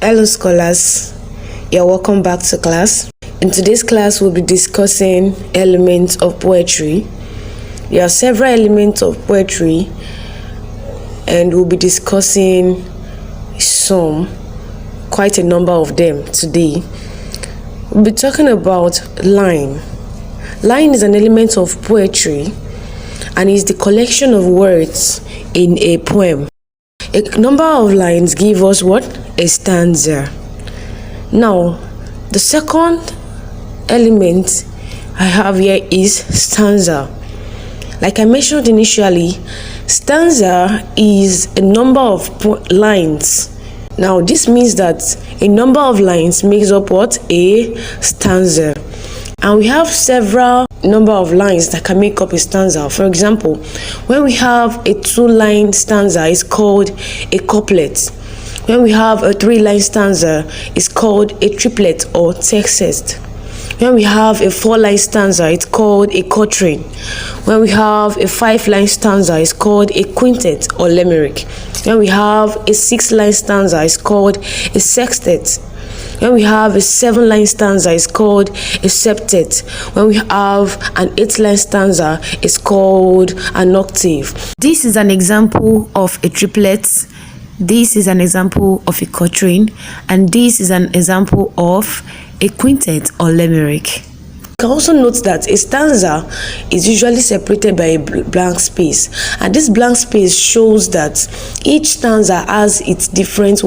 Hello scholars, you're welcome back to class. In today's class, we'll be discussing elements of poetry. There are several elements of poetry and we'll be discussing quite a number of them today. We'll be talking about line. Line is an element of poetry and is the collection of words in a poem. A number of lines give us what? A stanza. Now, the second element I have here is stanza. Like I mentioned initially, stanza is a number of lines. Now, this means that a number of lines makes up what? A stanza. And we have several number of lines that can make up a stanza. For example, when we have a 2-line stanza, it's called a couplet. When we have a 3-line stanza, it's called a triplet or sextet. When we have a 4-line stanza, it's called a quatrain. When we have a 5-line stanza, it's called a quintet or limerick. When we have a 6-line stanza, it's called a sextet. When we have a 7-line stanza, it's called a septet. When we have an 8-line stanza, it's called an octave. This is an example of a triplet. This is an example of a quatrain. And this is an example of a quintet or limerick. You can also note that a stanza is usually separated by a blank space, and this blank space shows that each stanza has its different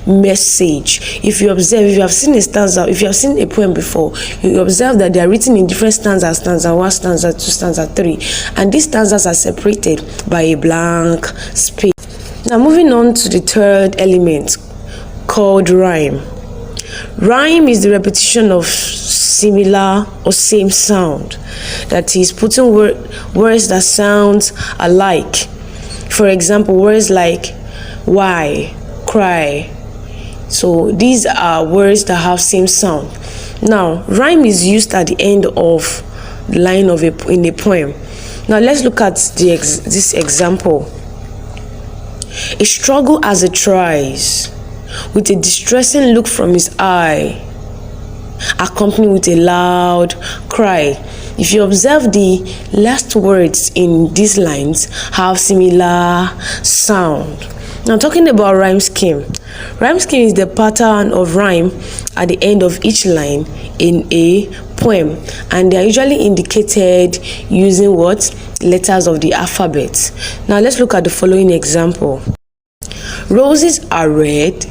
message. If you observe, if you have seen a stanza, if you have seen a poem before, you observe that they are written in different stanzas: stanza 1, stanza 2, stanza 3, and these stanzas are separated by a blank space. Now, moving on to the third element called rhyme. Rhyme is the repetition of similar or same sound, that is, putting words that sound alike. For example, words like why, cry. So these are words that have same sound. Now, rhyme is used at the end of the line in a poem. Now let's look at this example. A struggle as it tries, with a distressing look from his eye, accompanied with a loud cry. If you observe, the last words in these lines have similar sound. Now, talking about rhyme scheme. Rhyme scheme is the pattern of rhyme at the end of each line in a poem, and they are usually indicated using letters of the alphabet. Now let's look at the following example. Roses are red,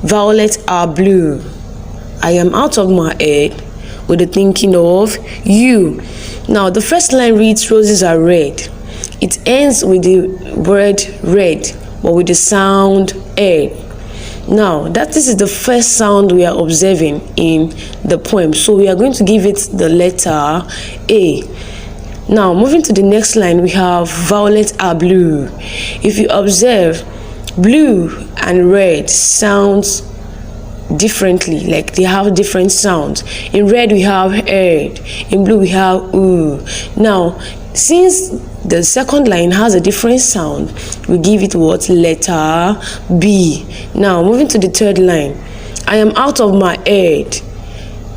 violets are blue. I am out of my head with the thinking of you. Now, the first line reads roses are red. It ends with the word red, but with the sound ed. Now, this is the first sound we are observing in the poem, so we are going to give it the letter A. Now, moving to the next line, we have violets are blue. If you observe, blue and red sounds differently, like they have different sounds. In red we have head, in blue we have ooh. Now, since the second line has a different sound, we give it letter B. Now, moving to the third line, I am out of my head.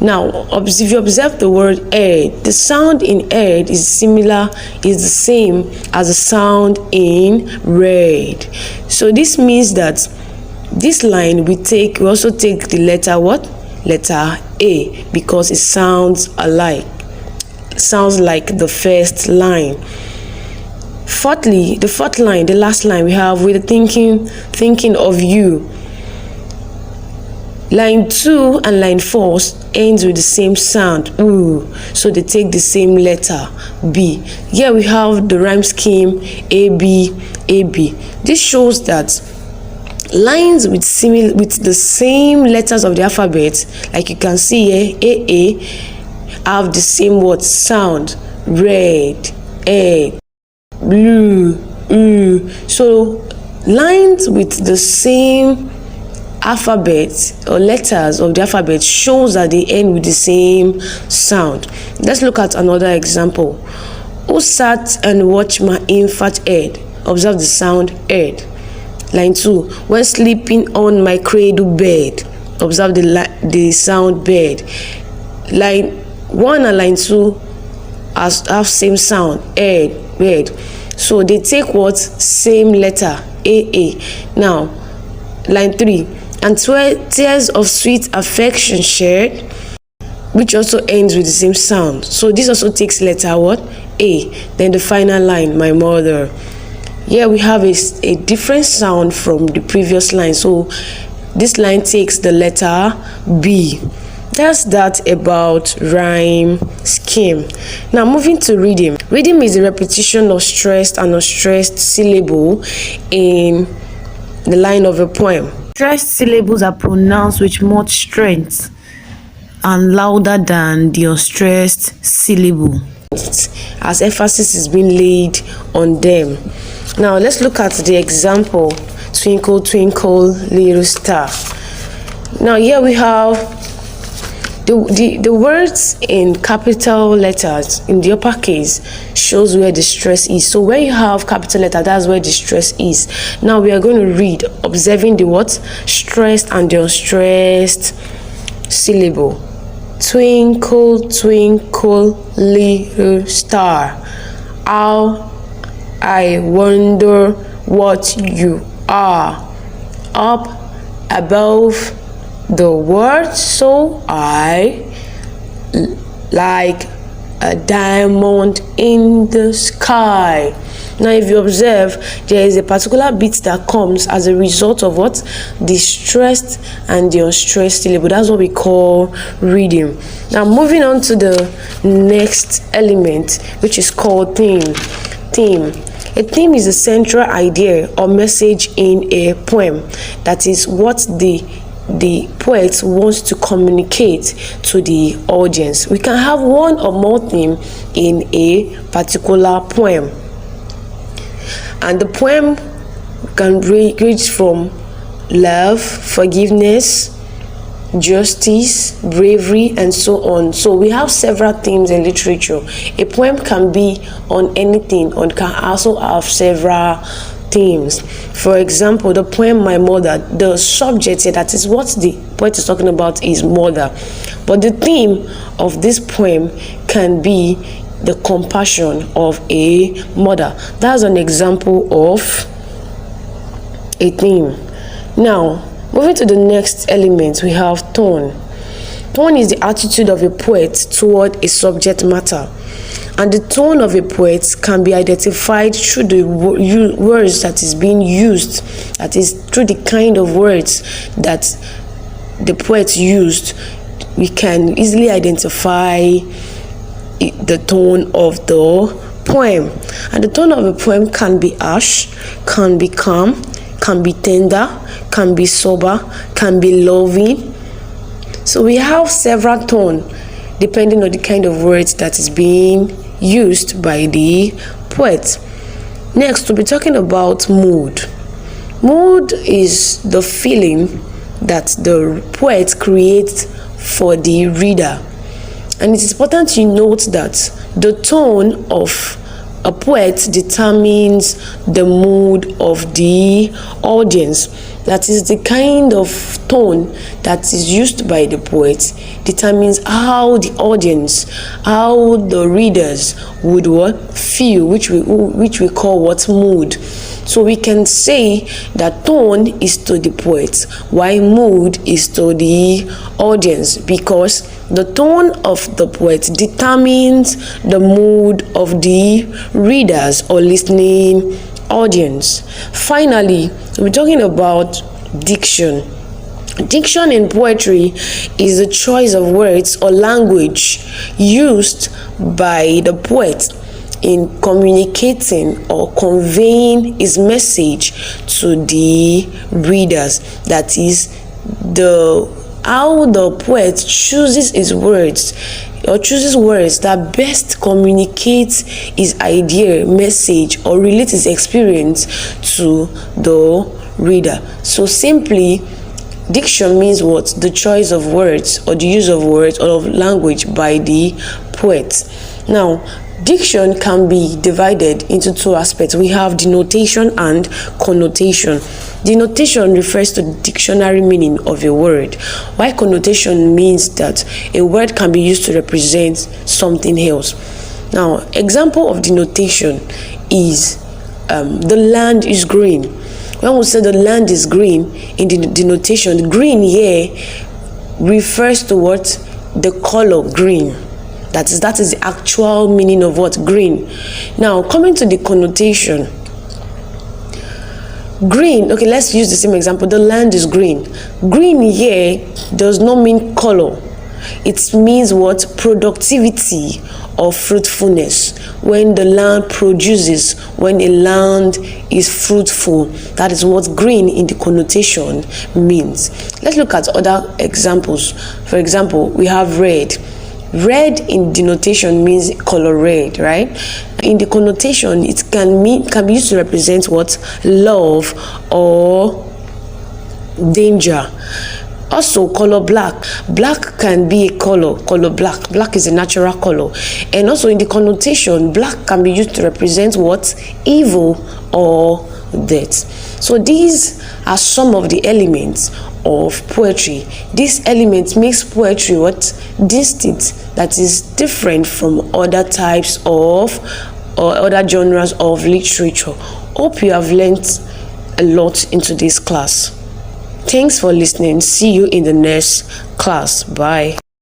Now, if you observe the word head, the sound in head is the same as the sound in red. So this means that this line we also take the letter letter A, because it sounds alike. It sounds like the first line. Fourthly, the fourth line, the last line, we have with thinking of you. Line 2 and line 4 ends with the same sound, ooh, so they take the same letter B. Here we have the rhyme scheme AB, AB. This shows that lines with the same letters of the alphabet, like you can see here, AA, have the same sound: red, egg, blue, ooh. So lines with the same alphabet or letters of the alphabet shows that they end with the same sound. Let's look at another example. Who sat and watched my infant head? Observe the sound head. Line 2, when sleeping on my cradle bed. Observe the sound bed. Line 1 and line 2 have same sound, bed. So they take what? Same letter, AA. Now, line 3, and tears of sweet affection shared, which also ends with the same sound. So this also takes letter what? A. Then the final line, my mother. Here we have a different sound from the previous line. So this line takes the letter B. That's that about rhyme scheme. Now moving to rhythm. Rhythm is the repetition of stressed and unstressed syllable in the line of a poem. Stressed syllables are pronounced with much strength and louder than the unstressed syllable, as emphasis is being laid on them. Now let's look at the example, twinkle twinkle little star. Now here we have the words in capital letters in the upper case shows where the stress is. So when you have capital letter, that's where the stress is. Now we are going to read, observing the what? Stressed and the unstressed syllable. Twinkle twinkle little star, how I wonder what you are, up above the world so high, like a diamond in the sky. Now if you observe, there is a particular beat that comes as a result of what? The stressed and the unstressed syllable. That's what we call rhythm. Now moving on to the next element, which is called theme. A theme is a central idea or message in a poem. That is what the poet wants to communicate to the audience. We can have one or more theme in a particular poem, and the poem can range from love, forgiveness, justice, bravery, and so on. So we have several themes in literature. A poem can be on anything and can also have several themes. For example, the poem My Mother, the subject here, that is what the poet is talking about, is mother, but the theme of this poem can be the compassion of a mother. That's an example of a theme. Now moving to the next element, we have tone. Tone is the attitude of a poet toward a subject matter, and the tone of a poet can be identified through the words that is being used, that is through the kind of words that the poet used. We can easily identify the tone of the poem, and the tone of a poem can be harsh, can be calm, can be tender, can be sober, can be loving. So we have several tones depending on the kind of words that is being used by the poet. Next, we'll be talking about mood. Mood is the feeling that the poet creates for the reader, and it is important to note that the tone of a poet determines the mood of the audience. That is, the kind of tone that is used by the poet determines how the audience, how the readers would feel, which we call what? Mood. So we can say that tone is to the poet, while mood is to the audience, because the tone of the poet determines the mood of the readers or listening audience. Finally, we're talking about diction. Diction in poetry is the choice of words or language used by the poet in communicating or conveying his message to the readers. That is, how the poet chooses his words, or chooses words that best communicates his idea, message, or relate his experience to the reader. So simply, diction means what? The choice of words or the use of words or of language by the poet. Now, Diction can be divided into two aspects. We have denotation and connotation. Denotation refers to the dictionary meaning of a word, while connotation means that a word can be used to represent something else. Now, example of denotation is the land is green. When we say the land is green in the denotation, green here refers to what? The color green. That is the actual meaning of what? Green. Now, coming to the connotation. Green, okay, let's use the same example. The land is green. Green here does not mean color. It means what? Productivity or fruitfulness. When the land produces, when a land is fruitful, that is what green in the connotation means. Let's look at other examples. For example, we have red. Red in denotation means color red, right? In the connotation, it can be used to represent what? Love or danger. Also, color black. Black can be a color black. Black is a natural color. And also in the connotation, black can be used to represent what? Evil or death. So these are some of the elements of poetry. These elements makes poetry what? Distinct, that is different from other types of or other genres of literature. Hope you have learned a lot into this class. Thanks for listening. See you in the next class. Bye.